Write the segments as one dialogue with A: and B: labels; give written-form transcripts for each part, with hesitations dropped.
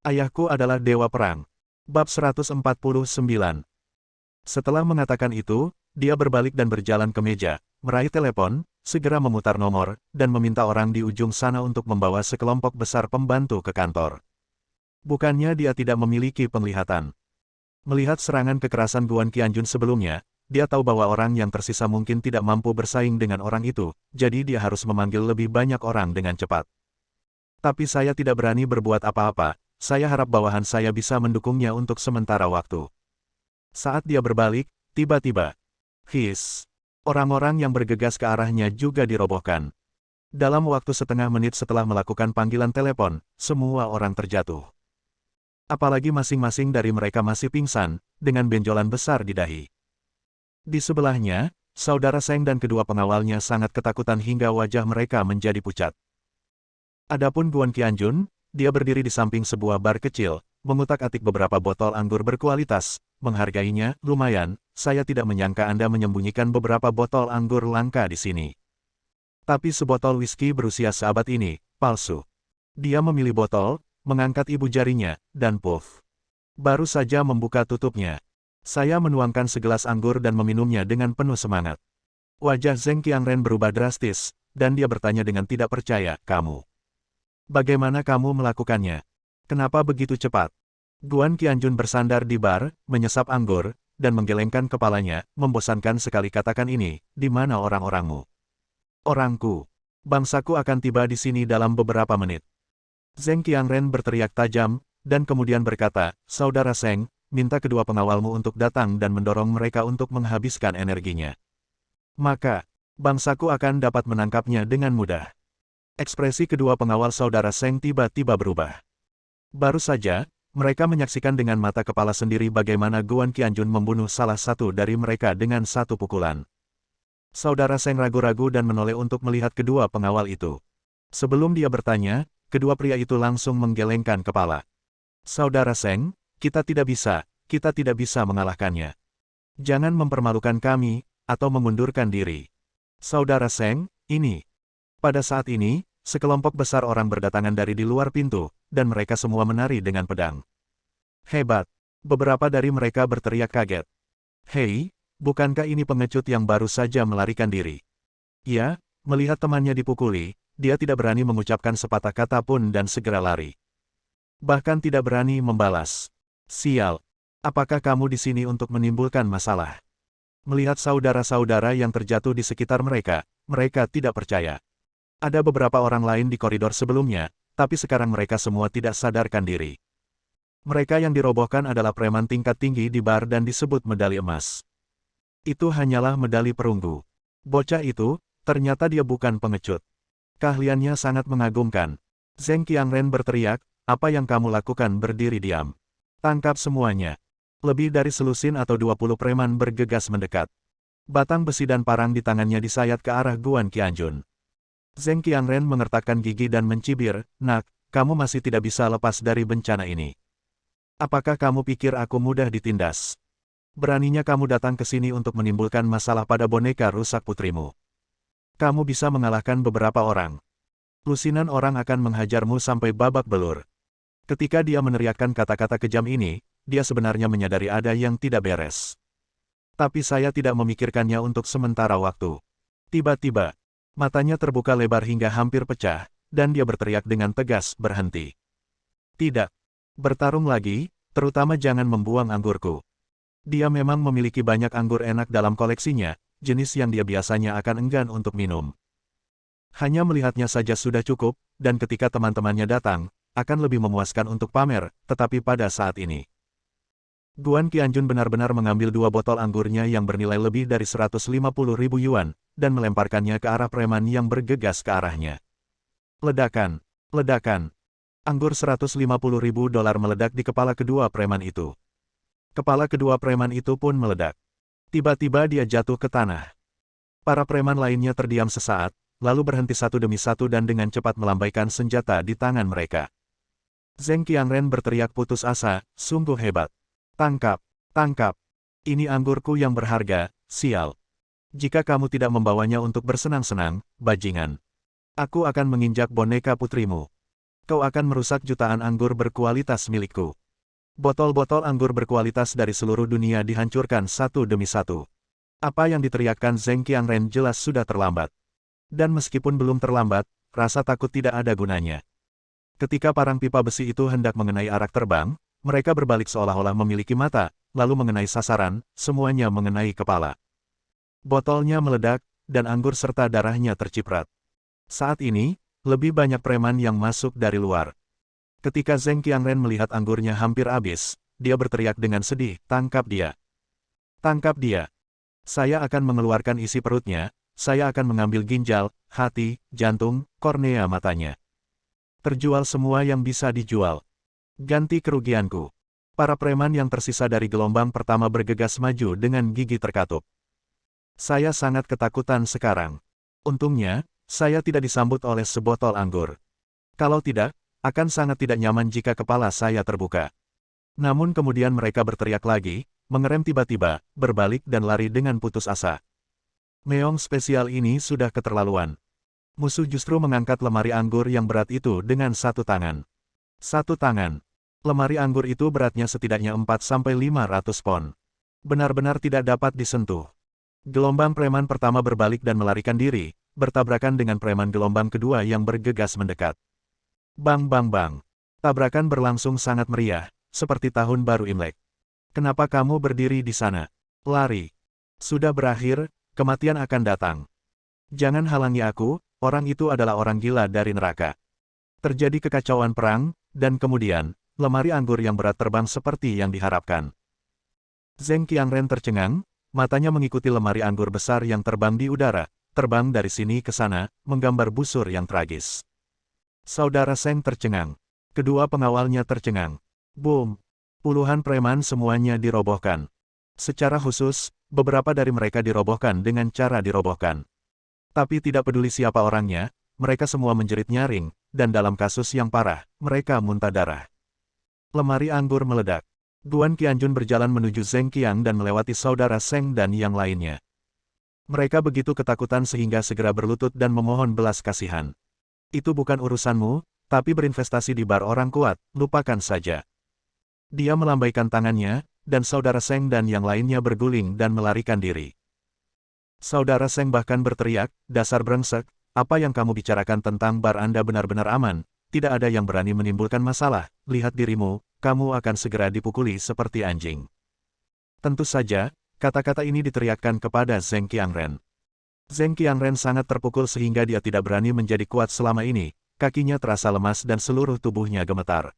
A: Ayahku adalah dewa perang. Bab 149. Setelah mengatakan itu, dia berbalik dan berjalan ke meja, meraih telepon, segera memutar nomor, dan meminta orang di ujung sana untuk membawa sekelompok besar pembantu ke kantor. Bukannya dia tidak memiliki penglihatan. Melihat serangan kekerasan Guan Qianjun sebelumnya, dia tahu bahwa orang yang tersisa mungkin tidak mampu bersaing dengan orang itu, jadi dia harus memanggil lebih banyak orang dengan cepat. Tapi saya tidak berani berbuat apa-apa, saya harap bawahan saya bisa mendukungnya untuk sementara waktu. Saat dia berbalik, tiba-tiba, orang-orang yang bergegas ke arahnya juga dirobohkan. Dalam waktu setengah menit setelah melakukan panggilan telepon, semua orang terjatuh. Apalagi masing-masing dari mereka masih pingsan, dengan benjolan besar di dahi. Di sebelahnya, saudara Seng dan kedua pengawalnya sangat ketakutan hingga wajah mereka menjadi pucat. Adapun Guan Qianjun, dia berdiri di samping sebuah bar kecil, mengutak-atik beberapa botol anggur berkualitas, menghargainya, lumayan, saya tidak menyangka Anda menyembunyikan beberapa botol anggur langka di sini. Tapi sebotol whisky berusia seabad ini, palsu. Dia memilih botol, mengangkat ibu jarinya, dan puff. Baru saja membuka tutupnya. Saya menuangkan segelas anggur dan meminumnya dengan penuh semangat. Wajah Zheng Qianren berubah drastis, dan dia bertanya dengan tidak percaya, kamu. Bagaimana kamu melakukannya? Kenapa begitu cepat? Guan Qianjun bersandar di bar, menyesap anggur, dan menggelengkan kepalanya, membosankan sekali katakan ini, di mana orang-orangmu? Orangku. Bangsaku akan tiba di sini dalam beberapa menit. Zheng Qianren berteriak tajam, dan kemudian berkata, Saudara Seng, minta kedua pengawalmu untuk datang dan mendorong mereka untuk menghabiskan energinya. Maka, bangsaku akan dapat menangkapnya dengan mudah. Ekspresi kedua pengawal saudara Seng tiba-tiba berubah. Baru saja, mereka menyaksikan dengan mata kepala sendiri bagaimana Guan Qianjun membunuh salah satu dari mereka dengan satu pukulan. Saudara Seng ragu-ragu dan menoleh untuk melihat kedua pengawal itu. Sebelum dia bertanya, kedua pria itu langsung menggelengkan kepala. Saudara Seng, kita tidak bisa mengalahkannya. Jangan mempermalukan kami, atau mengundurkan diri. Saudara Seng, ini. Pada saat ini, sekelompok besar orang berdatangan dari di luar pintu, dan mereka semua menari dengan pedang. Hebat! Beberapa dari mereka berteriak kaget. Hei, bukankah ini pengecut yang baru saja melarikan diri? Ya, melihat temannya dipukuli, dia tidak berani mengucapkan sepatah kata pun dan segera lari. Bahkan tidak berani membalas. Sial! Apakah kamu di sini untuk menimbulkan masalah? Melihat saudara-saudara yang terjatuh di sekitar mereka, mereka tidak percaya. Ada beberapa orang lain di koridor sebelumnya, tapi sekarang mereka semua tidak sadarkan diri. Mereka yang dirobohkan adalah preman tingkat tinggi di bar dan disebut medali emas. Itu hanyalah medali perunggu. Bocah itu, ternyata dia bukan pengecut. Keahliannya sangat mengagumkan. Zheng Qianren berteriak, apa yang kamu lakukan berdiri diam? Tangkap semuanya. Lebih dari selusin atau 20 preman bergegas mendekat. Batang besi dan parang di tangannya disayat ke arah Guan Qianjun. Zheng Qianren mengertakkan gigi dan mencibir, nak, kamu masih tidak bisa lepas dari bencana ini. Apakah kamu pikir aku mudah ditindas? Beraninya kamu datang ke sini untuk menimbulkan masalah pada boneka rusak putrimu. Kamu bisa mengalahkan beberapa orang. Lusinan orang akan menghajarmu sampai babak belur. Ketika dia meneriakkan kata-kata kejam ini, dia sebenarnya menyadari ada yang tidak beres. Tapi saya tidak memikirkannya untuk sementara waktu. Tiba-tiba, matanya terbuka lebar hingga hampir pecah, dan dia berteriak dengan tegas, berhenti. Tidak. Bertarung lagi, terutama jangan membuang anggurku. Dia memang memiliki banyak anggur enak dalam koleksinya, jenis yang dia biasanya akan enggan untuk minum. Hanya melihatnya saja sudah cukup, dan ketika teman-temannya datang, akan lebih memuaskan untuk pamer, tetapi pada saat ini. Guan Qianjun benar-benar mengambil 2 botol anggurnya yang bernilai lebih dari 150.000 yuan, dan melemparkannya ke arah preman yang bergegas ke arahnya. Ledakan, ledakan. Anggur 150.000 dolar meledak di kepala kedua preman itu. Kepala kedua preman itu pun meledak. Tiba-tiba dia jatuh ke tanah. Para preman lainnya terdiam sesaat, lalu berhenti satu demi satu dan dengan cepat melambaikan senjata di tangan mereka. Zheng Qianren berteriak putus asa, sungguh hebat. Tangkap, tangkap. Ini anggurku yang berharga, sial. Jika kamu tidak membawanya untuk bersenang-senang, bajingan. Aku akan menginjak boneka putrimu. Kau akan merusak jutaan anggur berkualitas milikku. Botol-botol anggur berkualitas dari seluruh dunia dihancurkan satu demi satu. Apa yang diteriakkan Zheng Qianren jelas sudah terlambat. Dan meskipun belum terlambat, rasa takut tidak ada gunanya. Ketika parang pipa besi itu hendak mengenai arak terbang, mereka berbalik seolah-olah memiliki mata, lalu mengenai sasaran, semuanya mengenai kepala. Botolnya meledak, dan anggur serta darahnya terciprat. Saat ini, lebih banyak preman yang masuk dari luar. Ketika Zheng Qianren melihat anggurnya hampir habis, dia berteriak dengan sedih, "Tangkap dia! Tangkap dia! Saya akan mengeluarkan isi perutnya, saya akan mengambil ginjal, hati, jantung, kornea matanya. Terjual semua yang bisa dijual. Ganti kerugianku." Para preman yang tersisa dari gelombang pertama bergegas maju dengan gigi terkatup. Saya sangat ketakutan sekarang. Untungnya, saya tidak disambut oleh sebotol anggur. Kalau tidak, akan sangat tidak nyaman jika kepala saya terbuka. Namun kemudian mereka berteriak lagi, mengerem tiba-tiba, berbalik dan lari dengan putus asa. Meong spesial ini sudah keterlaluan. Musuh justru mengangkat lemari anggur yang berat itu dengan satu tangan. Satu tangan. Lemari anggur itu beratnya setidaknya 4-500 pon. Benar-benar tidak dapat disentuh. Gelombang preman pertama berbalik dan melarikan diri, bertabrakan dengan preman gelombang kedua yang bergegas mendekat. Bang bang bang. Tabrakan berlangsung sangat meriah, seperti tahun baru Imlek. Kenapa kamu berdiri di sana? Lari. Sudah berakhir, kematian akan datang. Jangan halangi aku, orang itu adalah orang gila dari neraka. Terjadi kekacauan perang, dan kemudian, lemari anggur yang berat terbang seperti yang diharapkan. Zheng Qianren tercengang, matanya mengikuti lemari anggur besar yang terbang di udara, terbang dari sini ke sana, menggambar busur yang tragis. Saudara Zheng tercengang. Kedua pengawalnya tercengang. Boom! Puluhan preman semuanya dirobohkan. Secara khusus, beberapa dari mereka dirobohkan dengan cara dirobohkan. Tapi tidak peduli siapa orangnya, mereka semua menjerit nyaring, dan dalam kasus yang parah, mereka muntah darah. Lemari anggur meledak. Guan Qianjun berjalan menuju Zheng Qiang dan melewati saudara Zheng dan yang lainnya. Mereka begitu ketakutan sehingga segera berlutut dan memohon belas kasihan. Itu bukan urusanmu, tapi berinvestasi di bar orang kuat, lupakan saja. Dia melambaikan tangannya, dan saudara Zheng dan yang lainnya berguling dan melarikan diri. Saudara Zheng bahkan berteriak, "Dasar brengsek, apa yang kamu bicarakan tentang bar Anda benar-benar aman, tidak ada yang berani menimbulkan masalah, lihat dirimu, kamu akan segera dipukuli seperti anjing." Tentu saja, kata-kata ini diteriakkan kepada Zheng Qianren. Zheng Qianren sangat terpukul sehingga dia tidak berani menjadi kuat selama ini, kakinya terasa lemas dan seluruh tubuhnya gemetar.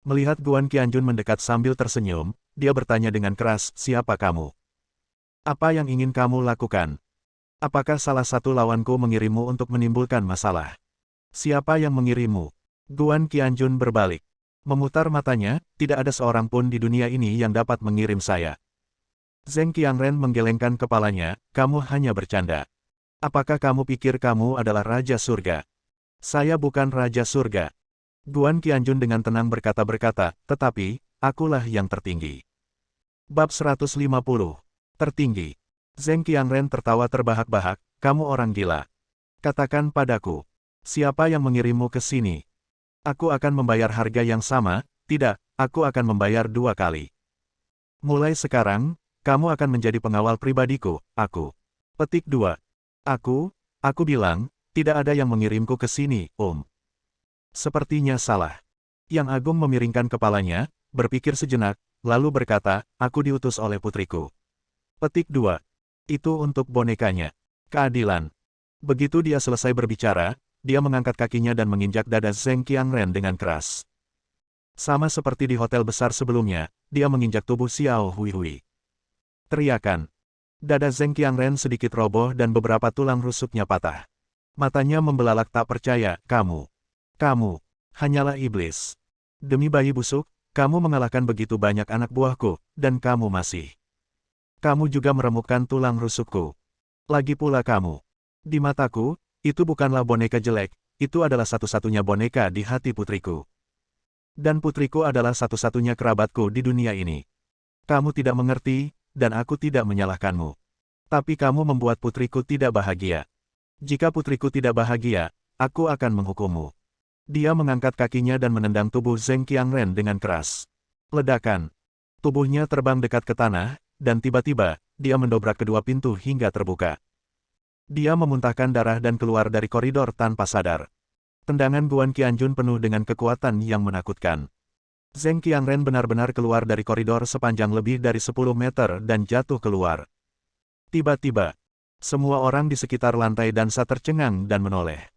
A: Melihat Guan Qianjun mendekat sambil tersenyum, dia bertanya dengan keras, "Siapa kamu? Apa yang ingin kamu lakukan? Apakah salah satu lawanku mengirimmu untuk menimbulkan masalah?" "Siapa yang mengirimmu?" Guan Qianjun berbalik. Memutar matanya, "Tidak ada seorang pun di dunia ini yang dapat mengirim saya." Zheng Qianren menggelengkan kepalanya, "Kamu hanya bercanda. Apakah kamu pikir kamu adalah Raja Surga?" "Saya bukan Raja Surga." Guan Qianjun dengan tenang berkata, "Tetapi, akulah yang tertinggi." Bab 150. Tertinggi. Zheng Qianren tertawa terbahak-bahak, "Kamu orang gila. Katakan padaku, siapa yang mengirimmu ke sini? Aku akan membayar harga yang sama, tidak, aku akan membayar 2 kali. Mulai sekarang, kamu akan menjadi pengawal pribadiku, aku." Petik 2. Aku bilang, tidak ada yang mengirimku ke sini, Om. Sepertinya salah. Yang Agung memiringkan kepalanya, berpikir sejenak, lalu berkata, "Aku diutus oleh putriku." Petik 2. Itu untuk bonekanya. Keadilan. Begitu dia selesai berbicara, dia mengangkat kakinya dan menginjak dada Zheng Qianren dengan keras. Sama seperti di hotel besar sebelumnya, dia menginjak tubuh Xiao Huihui. Teriakan. Dada Zheng Qianren sedikit roboh dan beberapa tulang rusuknya patah. Matanya membelalak tak percaya, Kamu hanyalah iblis. Demi bayi busuk, kamu mengalahkan begitu banyak anak buahku, dan kamu Kamu juga meremukkan tulang rusukku. Lagi pula kamu. Di mataku, itu bukanlah boneka jelek, itu adalah satu-satunya boneka di hati putriku. Dan putriku adalah satu-satunya kerabatku di dunia ini. Kamu tidak mengerti, dan aku tidak menyalahkanmu. Tapi kamu membuat putriku tidak bahagia. Jika putriku tidak bahagia, aku akan menghukummu. Dia mengangkat kakinya dan menendang tubuh Zheng Qianren dengan keras. Ledakan. Tubuhnya terbang dekat ke tanah, dan tiba-tiba, dia mendobrak kedua pintu hingga terbuka. Dia memuntahkan darah dan keluar dari koridor tanpa sadar. Tendangan Guan Qianjun penuh dengan kekuatan yang menakutkan. Zheng Qianren benar-benar keluar dari koridor sepanjang lebih dari 10 meter dan jatuh keluar. Tiba-tiba, semua orang di sekitar lantai dansa tercengang dan menoleh.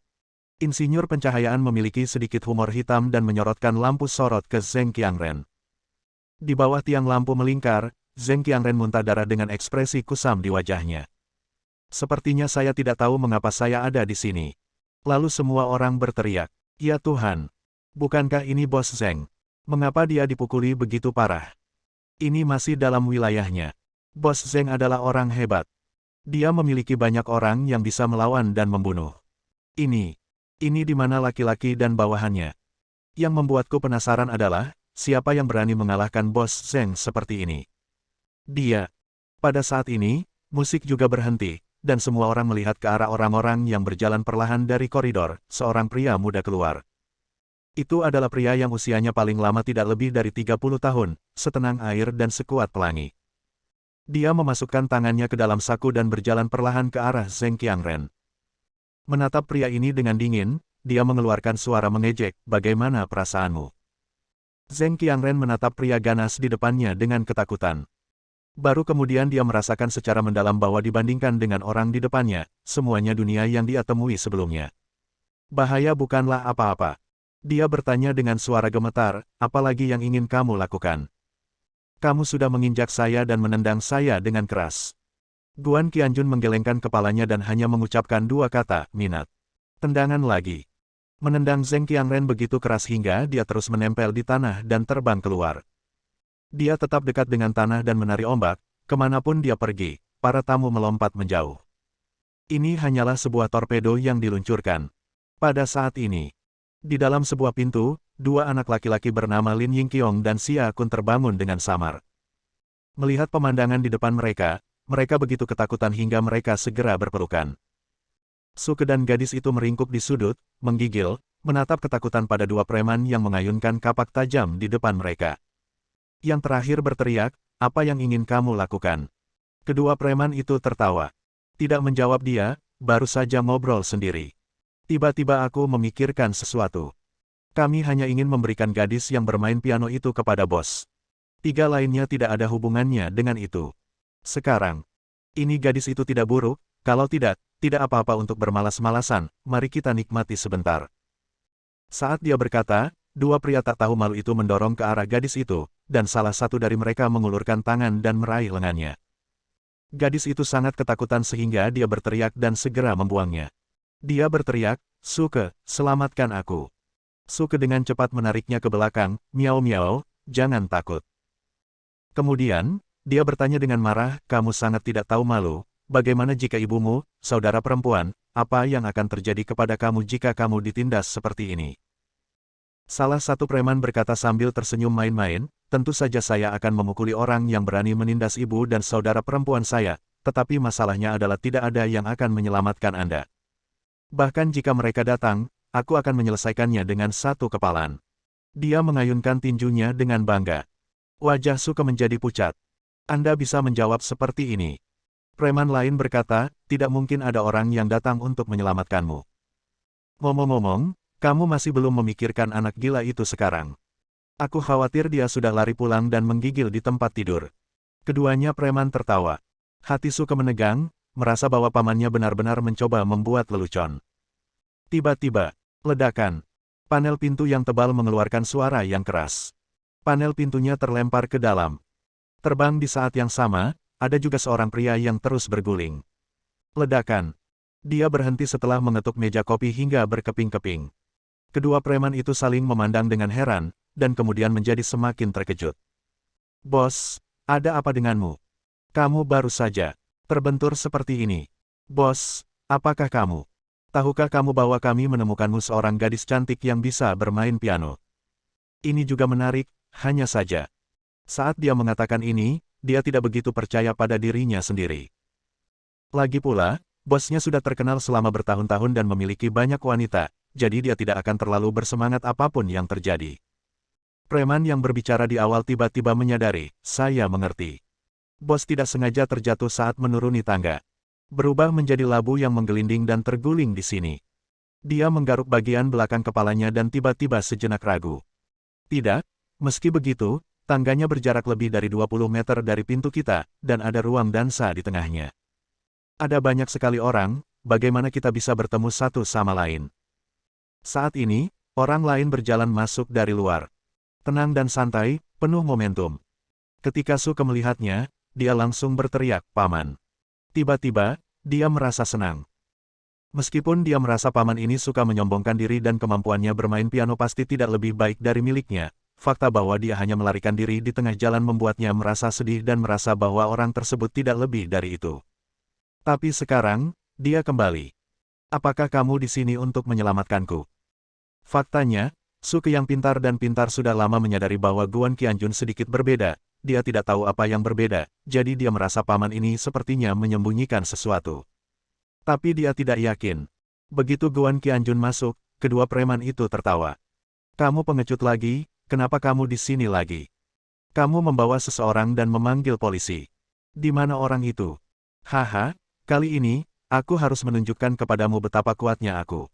A: Insinyur pencahayaan memiliki sedikit humor hitam dan menyorotkan lampu sorot ke Zheng Qianren. Di bawah tiang lampu melingkar, Zheng Qianren muntah darah dengan ekspresi kusam di wajahnya. Sepertinya saya tidak tahu mengapa saya ada di sini. Lalu semua orang berteriak, "Ya Tuhan! Bukankah ini Bos Zheng? Mengapa dia dipukuli begitu parah? Ini masih dalam wilayahnya. Bos Zheng adalah orang hebat. Dia memiliki banyak orang yang bisa melawan dan membunuh. Ini di mana laki-laki dan bawahannya? Yang membuatku penasaran adalah, siapa yang berani mengalahkan Bos Zheng seperti ini?" Pada saat ini, musik juga berhenti, dan semua orang melihat ke arah orang-orang yang berjalan perlahan dari koridor. Seorang pria muda keluar. Itu adalah pria yang usianya paling lama tidak lebih dari 30 tahun, setenang air dan sekuat pelangi. Dia memasukkan tangannya ke dalam saku dan berjalan perlahan ke arah Zheng Qianren. Menatap pria ini dengan dingin, dia mengeluarkan suara mengejek, "Bagaimana perasaanmu?" Zheng Qianren menatap pria ganas di depannya dengan ketakutan. Baru kemudian dia merasakan secara mendalam bahwa dibandingkan dengan orang di depannya, semuanya dunia yang dia temui sebelumnya. Bahaya bukanlah apa-apa. Dia bertanya dengan suara gemetar, "Apalagi yang ingin kamu lakukan? Kamu sudah menginjak saya dan menendang saya dengan keras." Guan Qianjun menggelengkan kepalanya dan hanya mengucapkan dua kata, "Minat." Tendangan lagi. Menendang Zheng Qianren begitu keras hingga dia terus menempel di tanah dan terbang keluar. Dia tetap dekat dengan tanah dan menari ombak, kemanapun dia pergi, para tamu melompat menjauh. Ini hanyalah sebuah torpedo yang diluncurkan. Pada saat ini, di dalam sebuah pintu, dua anak laki-laki bernama Lin Yingqiong dan Xia Kun terbangun dengan samar. Melihat pemandangan di depan mereka begitu ketakutan hingga mereka segera berpelukan. Suke dan gadis itu meringkuk di sudut, menggigil, menatap ketakutan pada dua preman yang mengayunkan kapak tajam di depan mereka. Yang terakhir berteriak, "Apa yang ingin kamu lakukan?" Kedua preman itu tertawa. Tidak menjawab dia, baru saja ngobrol sendiri. "Tiba-tiba aku memikirkan sesuatu. Kami hanya ingin memberikan gadis yang bermain piano itu kepada bos. Tiga lainnya tidak ada hubungannya dengan itu. Sekarang, ini gadis itu tidak buruk, kalau tidak apa-apa untuk bermalas-malasan, mari kita nikmati sebentar." Saat dia berkata, dua pria tak tahu malu itu mendorong ke arah gadis itu, dan salah satu dari mereka mengulurkan tangan dan meraih lengannya. Gadis itu sangat ketakutan sehingga dia berteriak dan segera membuangnya. Dia berteriak, "Suke, selamatkan aku." Suke dengan cepat menariknya ke belakang, "Miao-miao, jangan takut." Kemudian, dia bertanya dengan marah, "Kamu sangat tidak tahu malu, bagaimana jika ibumu, saudara perempuan, apa yang akan terjadi kepada kamu jika kamu ditindas seperti ini?" Salah satu preman berkata sambil tersenyum main-main, "Tentu saja saya akan memukuli orang yang berani menindas ibu dan saudara perempuan saya, tetapi masalahnya adalah tidak ada yang akan menyelamatkan Anda. Bahkan jika mereka datang, aku akan menyelesaikannya dengan satu kepalan." Dia mengayunkan tinjunya dengan bangga. Wajah Suke menjadi pucat. "Anda bisa menjawab seperti ini." Preman lain berkata, "Tidak mungkin ada orang yang datang untuk menyelamatkanmu. Ngomong-ngomong, kamu masih belum memikirkan anak gila itu sekarang. Aku khawatir dia sudah lari pulang dan menggigil di tempat tidur." Keduanya preman tertawa. Hati Suke menegang, merasa bahwa pamannya benar-benar mencoba membuat lelucon. Tiba-tiba, ledakan. Panel pintu yang tebal mengeluarkan suara yang keras. Panel pintunya terlempar ke dalam. Terbang di saat yang sama, ada juga seorang pria yang terus berguling. Ledakan. Dia berhenti setelah mengetuk meja kopi hingga berkeping-keping. Kedua preman itu saling memandang dengan heran, dan kemudian menjadi semakin terkejut. "Bos, ada apa denganmu? Kamu baru saja terbentur seperti ini." "Bos, apakah kamu? Tahukah kamu bahwa kami menemukanmu seorang gadis cantik yang bisa bermain piano?" Ini juga menarik, hanya saja. Saat dia mengatakan ini, dia tidak begitu percaya pada dirinya sendiri. Lagi pula, Bosnya sudah terkenal selama bertahun-tahun dan memiliki banyak wanita, jadi dia tidak akan terlalu bersemangat apapun yang terjadi. Preman yang berbicara di awal tiba-tiba menyadari, saya mengerti. Bos tidak sengaja terjatuh saat menuruni tangga. Berubah menjadi labu yang menggelinding dan terguling di sini. Dia menggaruk bagian belakang kepalanya dan tiba-tiba sejenak ragu. Tidak, meski begitu, tangganya berjarak lebih dari 20 meter dari pintu kita, dan ada ruang dansa di tengahnya. Ada banyak sekali orang, bagaimana kita bisa bertemu satu sama lain? Saat ini, orang lain berjalan masuk dari luar. Tenang dan santai, penuh momentum. Ketika Suke melihatnya, dia langsung berteriak, "Paman." Tiba-tiba, dia merasa senang. Meskipun dia merasa paman ini suka menyombongkan diri dan kemampuannya bermain piano pasti tidak lebih baik dari miliknya, fakta bahwa dia hanya melarikan diri di tengah jalan membuatnya merasa sedih dan merasa bahwa orang tersebut tidak lebih dari itu. Tapi sekarang, dia kembali. Apakah kamu di sini untuk menyelamatkanku? Faktanya, Suke yang pintar dan pintar sudah lama menyadari bahwa Guan Qianjun sedikit berbeda, dia tidak tahu apa yang berbeda, jadi dia merasa paman ini sepertinya menyembunyikan sesuatu. Tapi dia tidak yakin. Begitu Guan Qianjun masuk, kedua preman itu tertawa. "Kamu pengecut lagi, kenapa kamu di sini lagi? Kamu membawa seseorang dan memanggil polisi. Di mana orang itu?" "Haha, kali ini, aku harus menunjukkan kepadamu betapa kuatnya aku.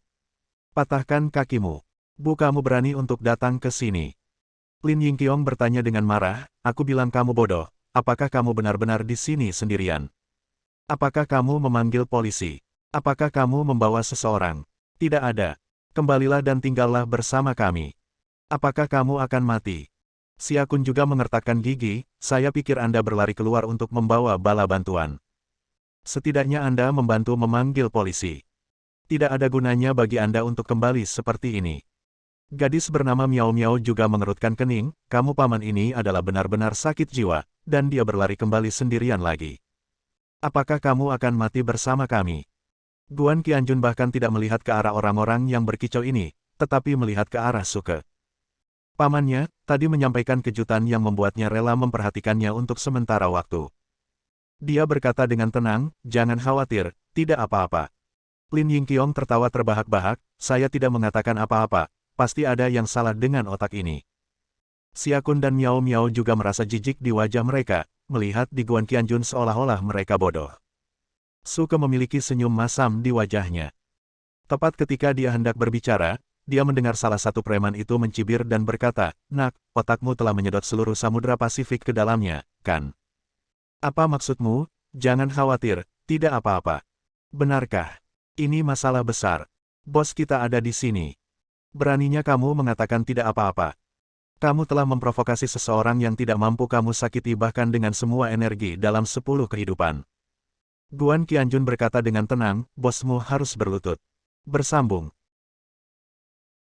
A: Patahkan kakimu. Bu, kamu berani untuk datang ke sini?" Lin Yingqiong bertanya dengan marah, "Aku bilang kamu bodoh, apakah kamu benar-benar di sini sendirian? Apakah kamu memanggil polisi? Apakah kamu membawa seseorang? Tidak ada. Kembalilah dan tinggallah bersama kami. Apakah kamu akan mati?" Xia Kun juga mengertakkan gigi, "Saya pikir Anda berlari keluar untuk membawa bala bantuan. Setidaknya Anda membantu memanggil polisi. Tidak ada gunanya bagi Anda untuk kembali seperti ini." Gadis bernama Miao Miao juga mengerutkan kening, "Kamu paman ini adalah benar-benar sakit jiwa, dan dia berlari kembali sendirian lagi. Apakah kamu akan mati bersama kami?" Guan Qianjun bahkan tidak melihat ke arah orang-orang yang berkicau ini, tetapi melihat ke arah Suke. Pamannya, tadi menyampaikan kejutan yang membuatnya rela memperhatikannya untuk sementara waktu. Dia berkata dengan tenang, "Jangan khawatir, tidak apa-apa." Lin Yingqiong tertawa terbahak-bahak, "Saya tidak mengatakan apa-apa, pasti ada yang salah dengan otak ini." Xia Kun dan Miao Miao juga merasa jijik di wajah mereka, melihat di Guan Qianjun seolah-olah mereka bodoh. Suke memiliki senyum masam di wajahnya. Tepat ketika dia hendak berbicara, dia mendengar salah satu preman itu mencibir dan berkata, "Nak, otakmu telah menyedot seluruh Samudra Pasifik ke dalamnya, kan? Apa maksudmu? Jangan khawatir, tidak apa-apa." "Benarkah? Ini masalah besar. Bos kita ada di sini. Beraninya kamu mengatakan tidak apa-apa. Kamu telah memprovokasi seseorang yang tidak mampu kamu sakiti bahkan dengan semua energi dalam 10 kehidupan." Guan Qianjun berkata dengan tenang, "Bosmu harus berlutut." Bersambung.